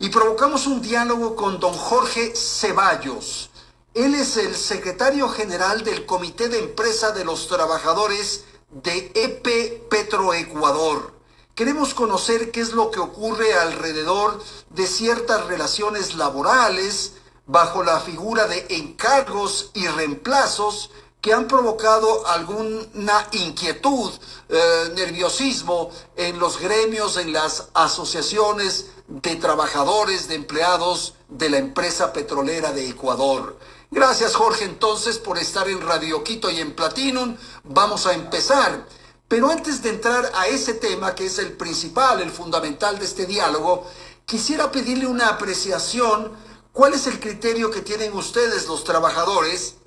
y provocamos un diálogo con don Jorge Ceballos. Él es el secretario general del Comité de Empresa de los Trabajadores de EP Petroecuador. Queremos conocer qué es lo que ocurre alrededor de ciertas relaciones laborales bajo la figura de encargos y reemplazos que han provocado alguna inquietud, nerviosismo en los gremios, en las asociaciones de trabajadores, de empleados de la empresa petrolera de Ecuador. Gracias, Jorge, entonces, por estar en Radio Quito y en Platinum. Vamos a empezar. Pero antes de entrar a ese tema, que es el principal, el fundamental de este diálogo, quisiera pedirle una apreciación. ¿Cuál es el criterio que tienen ustedes, los trabajadores,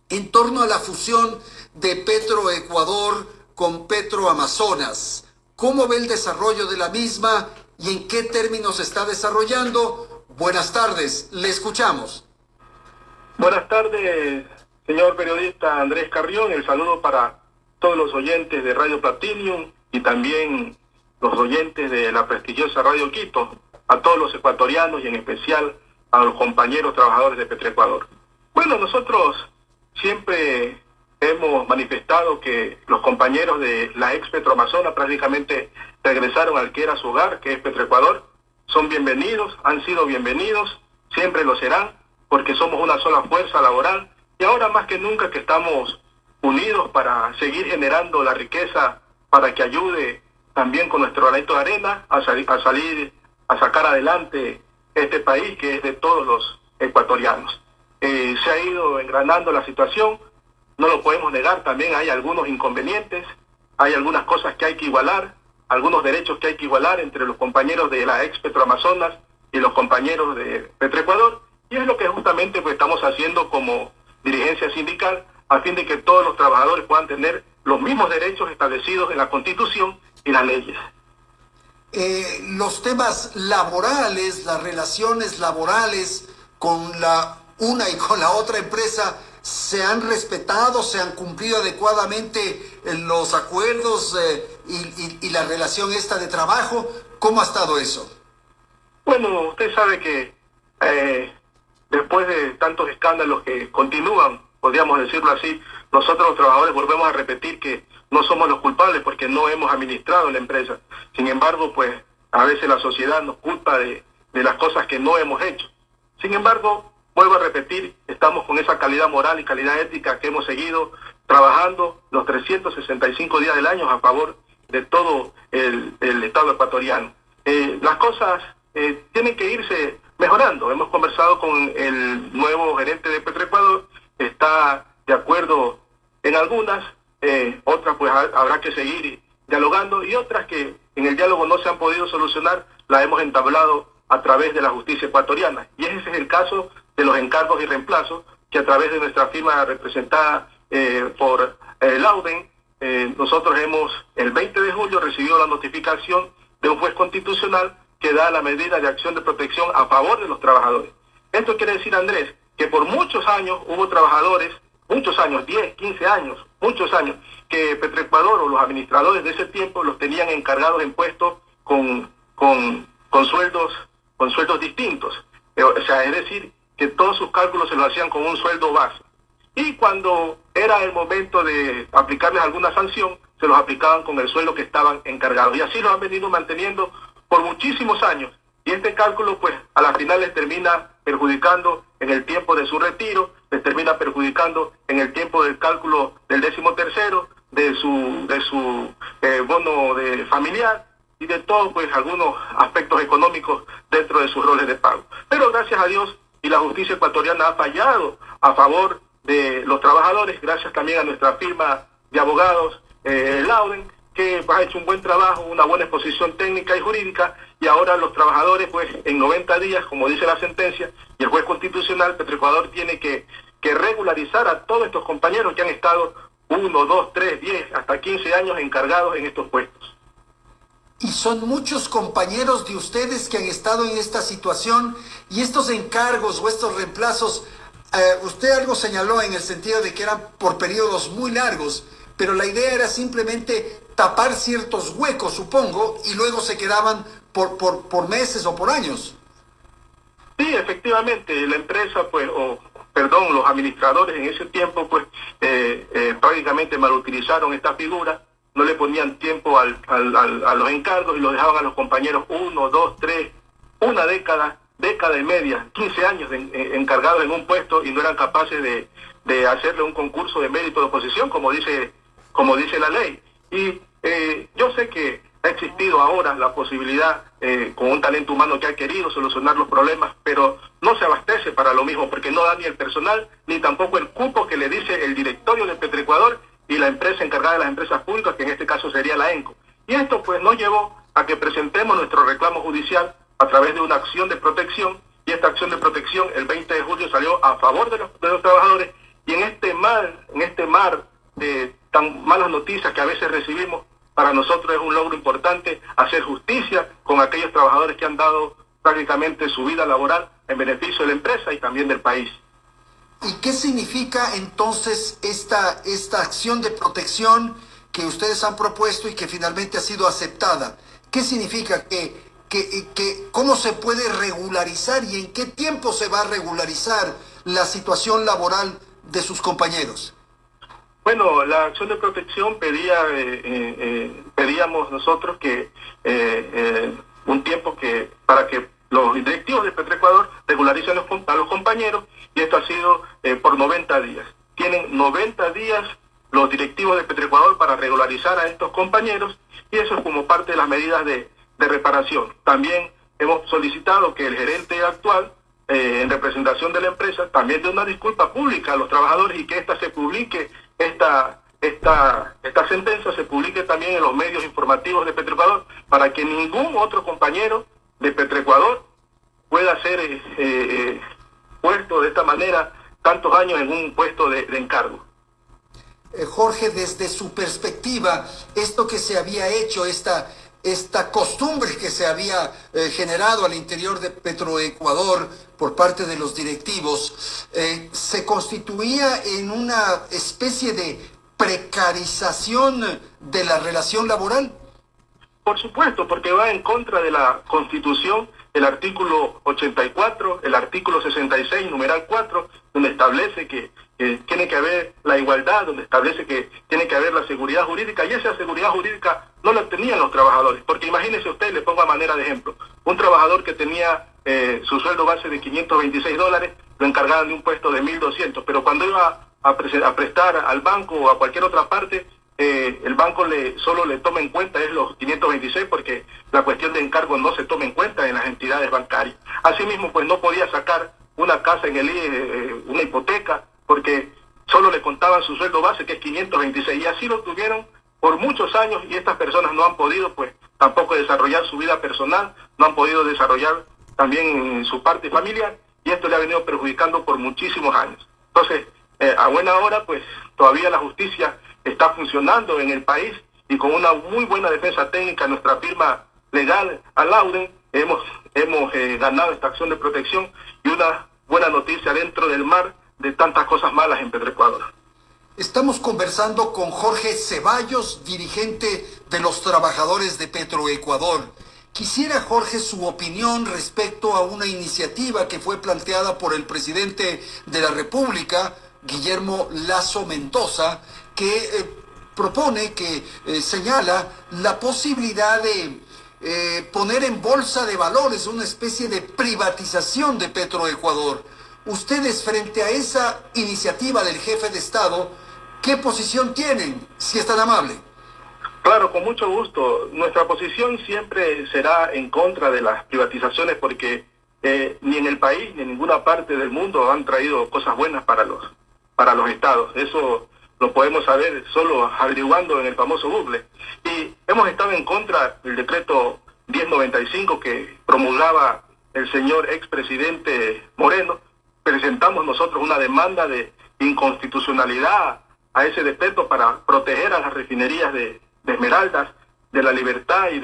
en torno a la fusión de Petroecuador con Petroamazonas? ¿Cómo ve el desarrollo de la misma y en qué términos se está desarrollando? Buenas tardes, le escuchamos. Buenas tardes, señor periodista Andrés Carrión. El saludo para todos los oyentes de Radio Platinum y también los oyentes de la prestigiosa Radio Quito, a todos los ecuatorianos y en especial a los compañeros trabajadores de Petroecuador. Bueno, nosotros siempre hemos manifestado que los compañeros de la ex Petroamazonas prácticamente regresaron al que era su hogar, que es Petroecuador. Son bienvenidos, han sido bienvenidos, siempre lo serán, porque somos una sola fuerza laboral y ahora más que nunca que estamos unidos para seguir generando la riqueza para que ayude también con nuestro granito de arena a sacar adelante este país que es de todos los ecuatorianos. Se ha ido engranando la situación, no lo podemos negar, también hay algunos inconvenientes, hay algunas cosas que hay que igualar, algunos derechos que hay que igualar entre los compañeros de la ex Petroamazonas y los compañeros de Petroecuador, y es lo que justamente pues estamos haciendo como dirigencia sindical, a fin de que todos los trabajadores puedan tener los mismos derechos establecidos en la Constitución y las leyes. Los temas laborales, las relaciones laborales con la una y con la otra empresa, ¿se han respetado, se han cumplido adecuadamente los acuerdos y la relación esta de trabajo? ¿Cómo ha estado eso? Bueno, usted sabe que después de tantos escándalos que continúan, podríamos decirlo así, nosotros los trabajadores volvemos a repetir que no somos los culpables porque no hemos administrado la empresa. Sin embargo, pues a veces la sociedad nos culpa de las cosas que no hemos hecho. Sin embargo, vuelvo a repetir, estamos con esa calidad moral y calidad ética que hemos seguido trabajando los 365 días del año a favor de todo el Estado ecuatoriano. Las cosas tienen que irse mejorando. Hemos conversado con el nuevo gerente de Petroecuador, está de acuerdo en algunas, otras pues habrá que seguir dialogando y otras que en el diálogo no se han podido solucionar, las hemos entablado a través de la justicia ecuatoriana. Y ese es el caso de los encargos y reemplazos que a través de nuestra firma representada por Lauden, nosotros hemos el 20 de julio recibido la notificación de un juez constitucional que da la medida de acción de protección a favor de los trabajadores. Esto quiere decir, Andrés, que por muchos años hubo trabajadores, muchos años, 10, 15 años, muchos años, que Petroecuador o los administradores de ese tiempo los tenían encargados en puestos con sueldos distintos. O sea, es decir, que todos sus cálculos se lo hacían con un sueldo base. Y cuando era el momento de aplicarles alguna sanción, se los aplicaban con el sueldo que estaban encargados. Y así lo han venido manteniendo por muchísimos años. Y este cálculo, pues, a la final les termina perjudicando en el tiempo de su retiro, les termina perjudicando en el tiempo del cálculo del 13º, de su bono de familiar y de todo, pues, algunos aspectos económicos dentro de sus roles de pago. Pero gracias a Dios y la justicia ecuatoriana ha fallado a favor de los trabajadores, gracias también a nuestra firma de abogados, Lauden, que pues, ha hecho un buen trabajo, una buena exposición técnica y jurídica, y ahora los trabajadores, pues en 90 días, como dice la sentencia, y el juez constitucional, Petroecuador tiene que regularizar a todos estos compañeros que han estado 1, 2, 3, 10, hasta 15 años encargados en estos puestos. Y son muchos compañeros de ustedes que han estado en esta situación, y estos encargos o estos reemplazos, usted algo señaló en el sentido de que eran por periodos muy largos, pero la idea era simplemente tapar ciertos huecos, supongo, y luego se quedaban por meses o por años. Sí, efectivamente, la empresa, pues, perdón, los administradores en ese tiempo, pues, prácticamente malutilizaron esta figura, no le ponían tiempo a los encargos y los dejaban a los compañeros 1, 2, 3, una década y media, 15 años encargados en un puesto y no eran capaces de hacerle un concurso de mérito de oposición, como dice la ley. Y yo sé que ha existido ahora la posibilidad, con un talento humano que ha querido solucionar los problemas, pero no se abastece para lo mismo, porque no da ni el personal, ni tampoco el cupo que le dice el directorio de Petroecuador y la empresa encargada de las empresas públicas, que en este caso sería la ENCO. Y esto pues nos llevó a que presentemos nuestro reclamo judicial a través de una acción de protección, y esta acción de protección el 20 de julio salió a favor de los trabajadores, y en este mar de tan malas noticias que a veces recibimos, para nosotros es un logro importante hacer justicia con aquellos trabajadores que han dado prácticamente su vida laboral en beneficio de la empresa y también del país. ¿Y qué significa entonces esta acción de protección que ustedes han propuesto y que finalmente ha sido aceptada? ¿Qué significa? ¿Cómo se puede regularizar y en qué tiempo se va a regularizar la situación laboral de sus compañeros? Bueno, la acción de protección pedíamos nosotros que un tiempo para que los directivos de Petroecuador regularicen a los compañeros, y esto ha sido por 90 días. Tienen 90 días los directivos de Petroecuador para regularizar a estos compañeros, y eso es como parte de las medidas de reparación. También hemos solicitado que el gerente actual, en representación de la empresa, también dé una disculpa pública a los trabajadores y que esta se publique, esta sentencia se publique también en los medios informativos de Petroecuador, para que ningún otro compañero de Petroecuador pueda ser puesto de esta manera tantos años en un puesto de encargo. Jorge, desde su perspectiva, esto que se había hecho, esta costumbre que se había generado al interior de Petroecuador por parte de los directivos, se constituía en una especie de precarización de la relación laboral. Por supuesto, porque va en contra de la Constitución, el artículo 84, el artículo 66, numeral 4, donde establece que tiene que haber la igualdad, donde establece que tiene que haber la seguridad jurídica, y esa seguridad jurídica no la tenían los trabajadores. Porque imagínese usted, le pongo a manera de ejemplo, un trabajador que tenía su sueldo base de $526, lo encargaban de un puesto de 1.200, pero cuando iba a prestar al banco o a cualquier otra parte, el banco solo le toma en cuenta los 526, porque la cuestión de encargo no se toma en cuenta en las entidades bancarias. Asimismo, pues no podía sacar una casa en el IE, una hipoteca, porque solo le contaban su sueldo base, que es 526, y así lo tuvieron por muchos años, y estas personas no han podido pues tampoco desarrollar su vida personal, no han podido desarrollar también su parte familiar, y esto le ha venido perjudicando por muchísimos años. Entonces, a buena hora, pues todavía la justicia está funcionando en el país, y con una muy buena defensa técnica, nuestra firma legal, Alauden, hemos ganado esta acción de protección, y una buena noticia dentro del mar de tantas cosas malas en Petroecuador. Estamos conversando con Jorge Ceballos, dirigente de los trabajadores de Petroecuador. Quisiera, Jorge, su opinión respecto a una iniciativa que fue planteada por el presidente de la República, Guillermo Lasso Mendoza, que señala la posibilidad de poner en bolsa de valores una especie de privatización de Petroecuador. Ustedes, frente a esa iniciativa del jefe de Estado, ¿qué posición tienen, si es tan amable? Claro, con mucho gusto. Nuestra posición siempre será en contra de las privatizaciones, porque ni en el país ni en ninguna parte del mundo han traído cosas buenas para los estados. Eso lo podemos saber solo averiguando en el famoso Google. Y hemos estado en contra del decreto 1095 que promulgaba el señor expresidente Moreno. Presentamos nosotros una demanda de inconstitucionalidad a ese decreto para proteger a las refinerías de Esmeraldas, de La Libertad y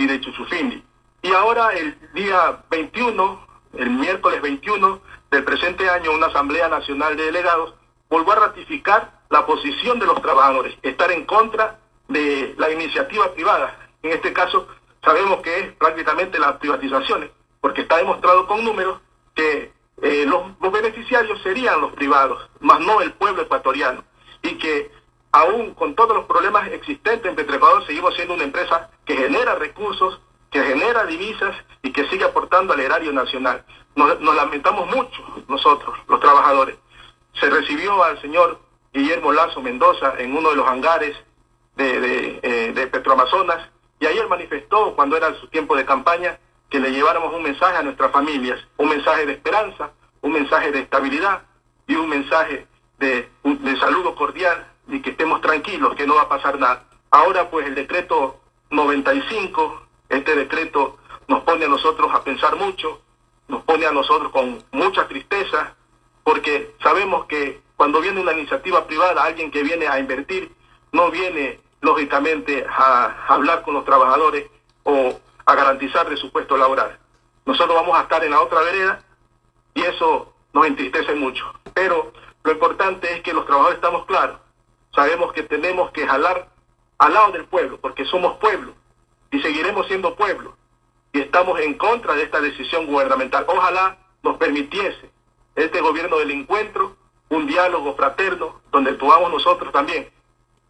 de Chuchufindi. Y ahora el día 21, el miércoles 21 del presente año, una Asamblea Nacional de Delegados volvió a ratificar la posición de los trabajadores, estar en contra de la iniciativa privada. En este caso sabemos que es prácticamente las privatizaciones, porque está demostrado con números que los beneficiarios serían los privados, más no el pueblo ecuatoriano, y que aún con todos los problemas existentes en Petroecuador seguimos siendo una empresa que genera recursos, que genera divisas y que sigue aportando al erario nacional. Nos lamentamos mucho nosotros, los trabajadores. Se recibió al señor Guillermo Lazo Mendoza en uno de los hangares de Petroamazonas, y ayer manifestó, cuando era su tiempo de campaña, que le lleváramos un mensaje a nuestras familias, un mensaje de esperanza, un mensaje de estabilidad y un mensaje de saludo cordial, y que estemos tranquilos, que no va a pasar nada. Ahora pues el decreto 95, este decreto nos pone a nosotros a pensar mucho, nos pone a nosotros con mucha tristeza, porque sabemos que cuando viene una iniciativa privada, alguien que viene a invertir, no viene lógicamente a hablar con los trabajadores o a garantizar de su puesto laboral. Nosotros vamos a estar en la otra vereda y eso nos entristece mucho. Pero lo importante es que los trabajadores estamos claros. Sabemos que tenemos que jalar al lado del pueblo, porque somos pueblo y seguiremos siendo pueblo. Y estamos en contra de esta decisión gubernamental. Ojalá nos permitiese este gobierno del encuentro un diálogo fraterno donde podamos nosotros también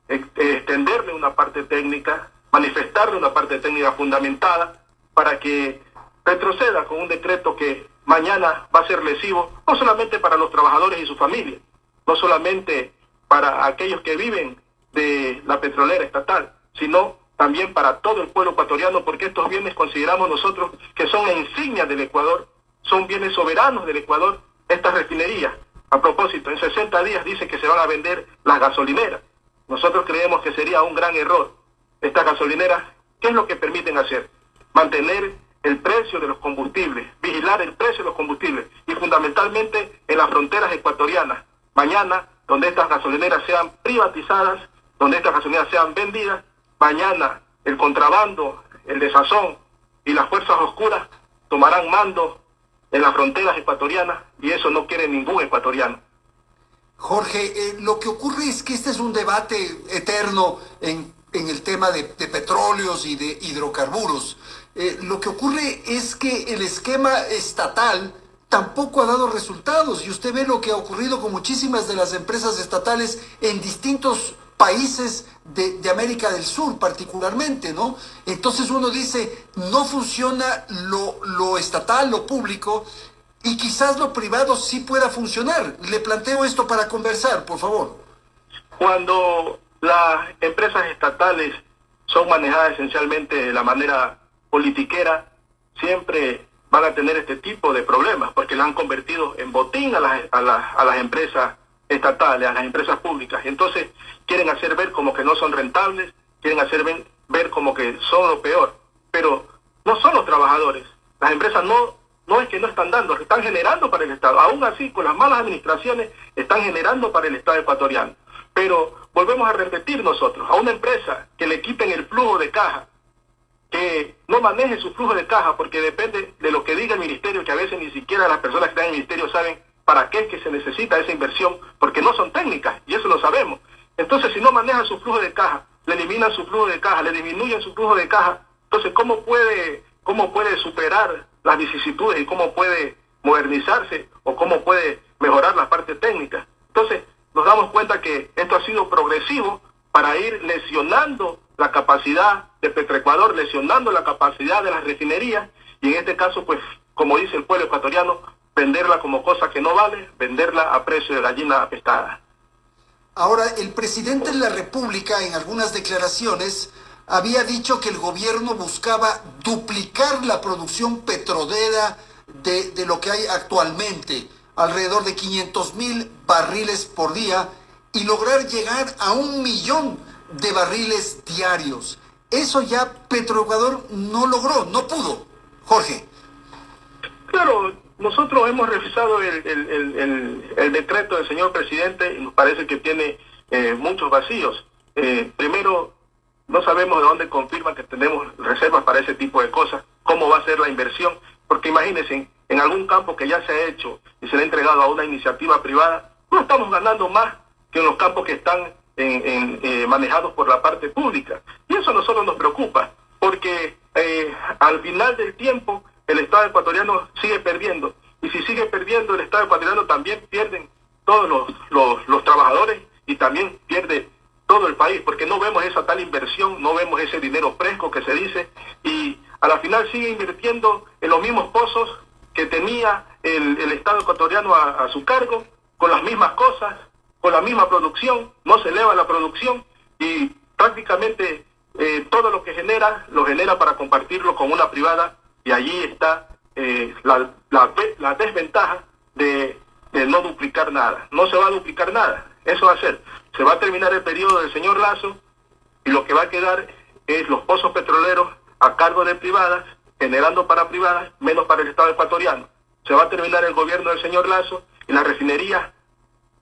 extenderle una parte técnica, manifestarle una parte técnica fundamentada para que retroceda con un decreto que mañana va a ser lesivo, no solamente para los trabajadores y sus familias, no solamente para aquellos que viven de la petrolera estatal, sino también para todo el pueblo ecuatoriano, porque estos bienes consideramos nosotros que son la insignia del Ecuador, son bienes soberanos del Ecuador, estas refinerías. A propósito, en 60 días dice que se van a vender las gasolineras. Nosotros creemos que sería un gran error. Estas gasolineras, ¿qué es lo que permiten hacer? Mantener el precio de los combustibles, vigilar el precio de los combustibles y fundamentalmente en las fronteras ecuatorianas. Mañana, donde estas gasolineras sean privatizadas, donde estas gasolineras sean vendidas, mañana el contrabando, el desazón y las fuerzas oscuras tomarán mando en las fronteras ecuatorianas y eso no quiere ningún ecuatoriano. Jorge, lo que ocurre es que este es un debate eterno en el tema de petróleos y de hidrocarburos. Lo que ocurre es que el esquema estatal tampoco ha dado resultados y usted ve lo que ha ocurrido con muchísimas de las empresas estatales en distintos países de América del Sur particularmente, ¿no? Entonces uno dice, no funciona lo estatal, lo público, y quizás lo privado sí pueda funcionar. Le planteo esto para conversar, por favor. Cuando las empresas estatales son manejadas esencialmente de la manera politiquera, siempre van a tener este tipo de problemas, porque las han convertido en botín a las empresas estatales, a las empresas públicas. Entonces quieren hacer ver como que no son rentables, quieren hacer ver como que son lo peor, pero no son los trabajadores. Las empresas no es que no están dando, están generando para el Estado. Aún así, con las malas administraciones, están generando para el Estado ecuatoriano. Pero volvemos a repetir nosotros, a una empresa que le quiten el flujo de caja, que no maneje su flujo de caja, porque depende de lo que diga el ministerio, que a veces ni siquiera las personas que están en el ministerio saben para qué es que se necesita esa inversión, porque no son técnicas, y eso lo sabemos. Entonces, si no manejan su flujo de caja, le eliminan su flujo de caja, le disminuyen su flujo de caja, entonces, ¿cómo puede superar las vicisitudes y cómo puede modernizarse o cómo puede mejorar la parte técnica? Entonces, nos damos cuenta que esto ha sido progresivo para ir lesionando la capacidad de Petroecuador, lesionando la capacidad de las refinerías y en este caso, pues, como dice el pueblo ecuatoriano, venderla como cosa que no vale, venderla a precio de gallina apestada. Ahora, el presidente de la República en algunas declaraciones había dicho que el gobierno buscaba duplicar la producción petrolera de lo que hay actualmente, alrededor de 500,000 barriles por día, y lograr llegar a 1 millón de barriles diarios. Eso ya Petroecuador no logró, no pudo. Jorge. Claro, nosotros hemos revisado el decreto del señor presidente y nos parece que tiene muchos vacíos. Primero, no sabemos de dónde confirman que tenemos reservas para ese tipo de cosas, cómo va a ser la inversión, porque imagínense, en algún campo que ya se ha hecho y se le ha entregado a una iniciativa privada, no estamos ganando más que en los campos que están manejados por la parte pública. Y eso a nosotros nos preocupa, porque al final del tiempo el Estado ecuatoriano sigue perdiendo. y si sigue perdiendo el Estado ecuatoriano, también pierden todos los trabajadores y también pierde todo el país, porque no vemos esa tal inversión, no vemos ese dinero fresco que se dice, y a la final sigue invirtiendo en los mismos pozos que tenía el Estado ecuatoriano a su cargo, con las mismas cosas, con la misma producción, no se eleva la producción y prácticamente todo lo que genera, lo genera para compartirlo con una privada, y allí está la desventaja de no duplicar nada. No se va a duplicar nada, eso va a ser, se va a terminar el periodo del señor Lasso y lo que va a quedar es los pozos petroleros a cargo de privadas, generando para privadas, menos para el Estado ecuatoriano. Se va a terminar el gobierno del señor Lasso y las refinerías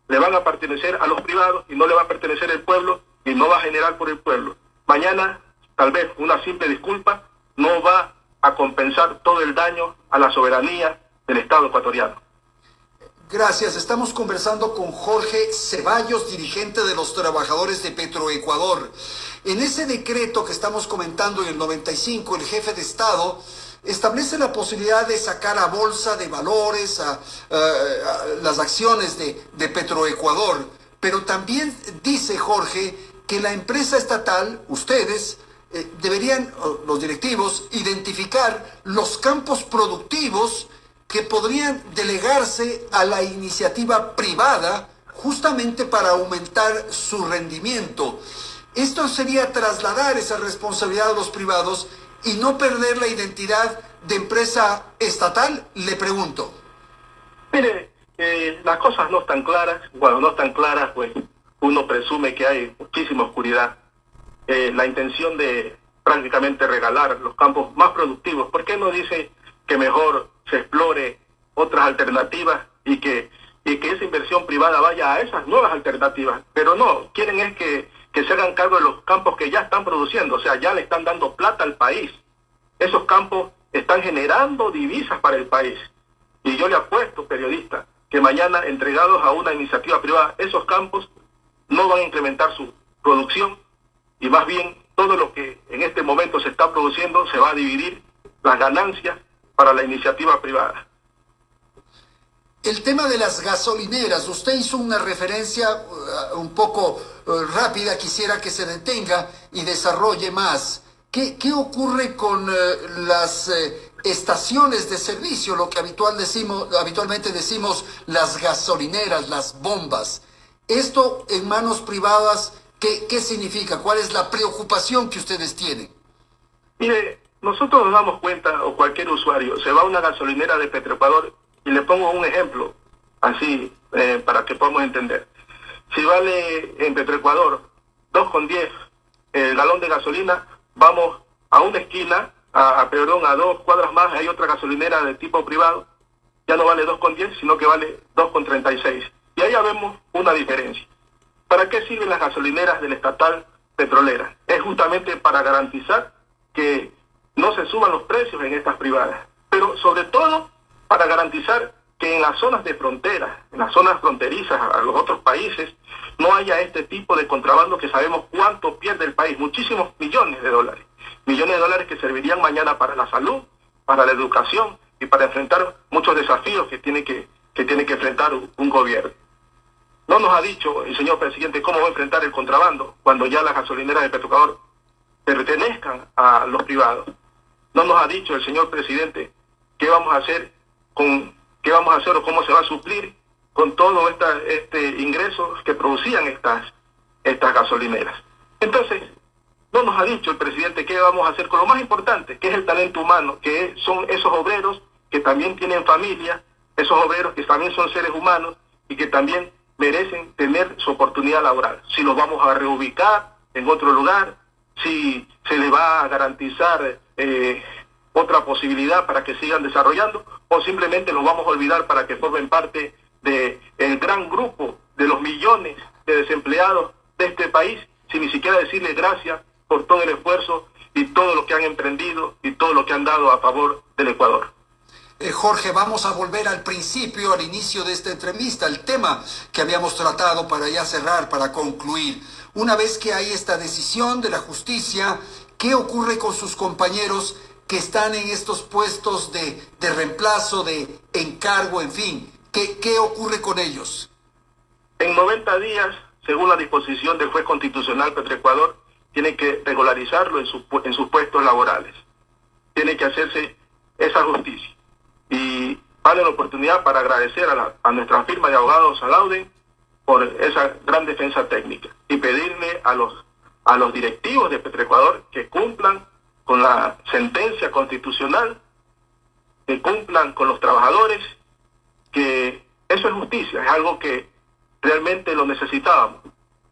le van a pertenecer a los privados y no le va a pertenecer al pueblo y no va a generar por el pueblo. Mañana, tal vez una simple disculpa no va a compensar todo el daño a la soberanía del Estado ecuatoriano. Gracias. Estamos conversando con Jorge Ceballos, dirigente de los trabajadores de Petroecuador. En ese decreto que estamos comentando en el 95, el jefe de Estado establece la posibilidad de sacar a bolsa de valores a las acciones de Petroecuador, pero también dice Jorge que la empresa estatal, ustedes, deberían, los directivos, identificar los campos productivos que podrían delegarse a la iniciativa privada justamente para aumentar su rendimiento. Esto sería trasladar esa responsabilidad a los privados y no perder la identidad de empresa estatal, le pregunto. Mire, las cosas no están claras. Cuando no están claras, pues uno presume que hay muchísima oscuridad. La intención de prácticamente regalar los campos más productivos, ¿por qué no dice que mejor se explore otras alternativas y que esa inversión privada vaya a esas nuevas alternativas? Pero no, quieren es que se hagan cargo de los campos que ya están produciendo, o sea, ya le están dando plata al país. Esos campos están generando divisas para el país. Y yo le apuesto, periodista, que mañana, entregados a una iniciativa privada, esos campos no van a incrementar su producción y más bien todo lo que en este momento se está produciendo se va a dividir las ganancias para la iniciativa privada. El tema de las gasolineras, usted hizo una referencia un poco rápida, quisiera que se detenga y desarrolle más. ¿Qué ocurre con las estaciones de servicio, lo que habitualmente decimos las gasolineras, las bombas? Esto en manos privadas, ¿qué significa? ¿Cuál es la preocupación que ustedes tienen? Mire, nosotros nos damos cuenta, o cualquier usuario, se va a una gasolinera de Petroecuador, y le pongo un ejemplo, así, para que podamos entender. Si vale en Petroecuador 2,10 el galón de gasolina, vamos a una esquina, a 2 cuadras más, hay otra gasolinera de tipo privado, ya no vale 2,10, sino que vale 2,36. Y ahí ya vemos una diferencia. ¿Para qué sirven las gasolineras de la estatal petrolera? Es justamente para garantizar que no se suban los precios en estas privadas, pero sobre todo para garantizar que en las zonas de frontera, en las zonas fronterizas a los otros países, no haya este tipo de contrabando que sabemos cuánto pierde el país, muchísimos millones de dólares que servirían mañana para la salud, para la educación y para enfrentar muchos desafíos que tiene que enfrentar un gobierno. No nos ha dicho el señor presidente cómo va a enfrentar el contrabando cuando ya las gasolineras de Petroecuador pertenezcan a los privados. No nos ha dicho el señor presidente qué vamos a hacer o cómo se va a suplir con todo este ingreso que producían estas gasolineras. Entonces, no nos ha dicho el presidente qué vamos a hacer con lo más importante, que es el talento humano, que son esos obreros que también tienen familia, esos obreros que también son seres humanos y que también merecen tener su oportunidad laboral. Si los vamos a reubicar en otro lugar, si se les va a garantizar otra posibilidad para que sigan desarrollando, o simplemente los vamos a olvidar para que formen parte del gran grupo de los millones de desempleados de este país, sin ni siquiera decirles gracias por todo el esfuerzo y todo lo que han emprendido y todo lo que han dado a favor del Ecuador. Jorge, vamos a volver al principio, al inicio de esta entrevista, el tema que habíamos tratado para ya cerrar, para concluir. Una vez que hay esta decisión de la justicia, ¿qué ocurre con sus compañeros que están en estos puestos de reemplazo, de encargo, en fin? ¿Qué ocurre con ellos? En 90 días, según la disposición del juez constitucional Petroecuador, tiene que regularizarlo en sus puestos laborales. Tiene que hacerse esa justicia. Y vale la oportunidad para agradecer a nuestra firma de abogados Alauden por esa gran defensa técnica y pedirle a los directivos de Petroecuador que cumplan con la sentencia constitucional, que cumplan con los trabajadores, que eso es justicia, es algo que realmente lo necesitábamos.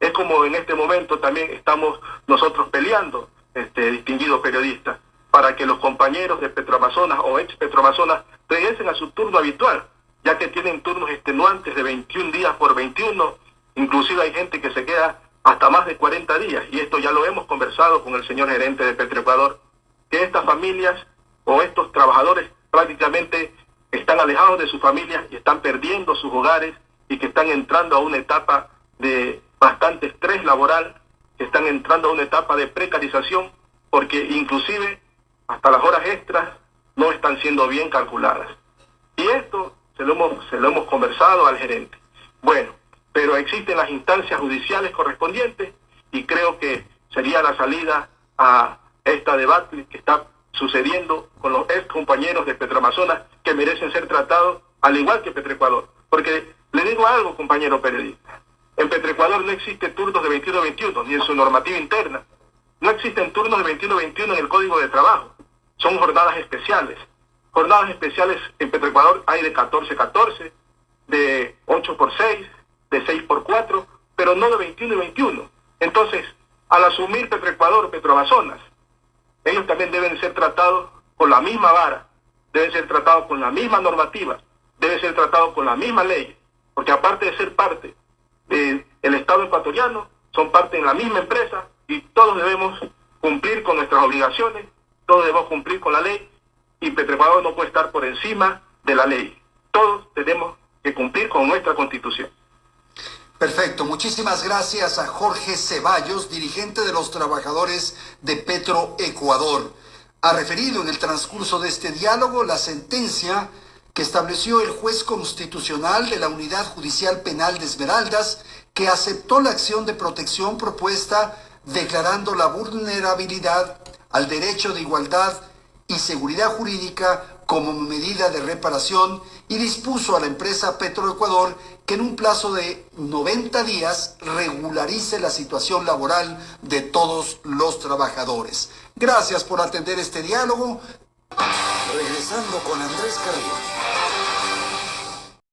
Es como en este momento también estamos nosotros peleando, distinguidos periodistas, para que los compañeros de Petroamazonas o ex Petroamazonas regresen a su turno habitual, ya que tienen turnos extenuantes de 21 días por 21, inclusive hay gente que se queda hasta más de 40 días, y esto ya lo hemos conversado con el señor gerente de Petroecuador, que estas familias o estos trabajadores prácticamente están alejados de sus familias y están perdiendo sus hogares y que están entrando a una etapa de bastante estrés laboral, que están entrando a una etapa de precarización, porque inclusive hasta las horas extras no están siendo bien calculadas. Y esto se lo hemos conversado al gerente. Bueno, pero existen las instancias judiciales correspondientes y creo que sería la salida a esta debate que está sucediendo con los ex compañeros de Petroamazonas que merecen ser tratados al igual que Petroecuador. Porque le digo algo, compañero periodista, en Petroecuador no existe turnos de 21-21, ni en su normativa interna. No existen turnos de 21-21 en el Código de Trabajo. Son jornadas especiales. Jornadas especiales en Petroecuador hay de 14-14, de 8x6, de 6x4, pero no de 21 y 21. Entonces, al asumir Petroecuador, Petroamazonas, ellos también deben ser tratados con la misma vara, deben ser tratados con la misma normativa, deben ser tratados con la misma ley, porque aparte de ser parte del Estado ecuatoriano, son parte de la misma empresa y todos debemos cumplir con nuestras obligaciones, todos debemos cumplir con la ley y Petroecuador no puede estar por encima de la ley. Todos tenemos que cumplir con nuestra Constitución. Perfecto, muchísimas gracias a Jorge Ceballos, dirigente de los trabajadores de Petroecuador. Ha referido en el transcurso de este diálogo la sentencia que estableció el juez constitucional de la Unidad Judicial Penal de Esmeraldas, que aceptó la acción de protección propuesta declarando la vulnerabilidad al derecho de igualdad y seguridad jurídica como medida de reparación y dispuso a la empresa Petroecuador que en un plazo de 90 días regularice la situación laboral de todos los trabajadores. Gracias por atender este diálogo. Regresando con Andrés Carrillo.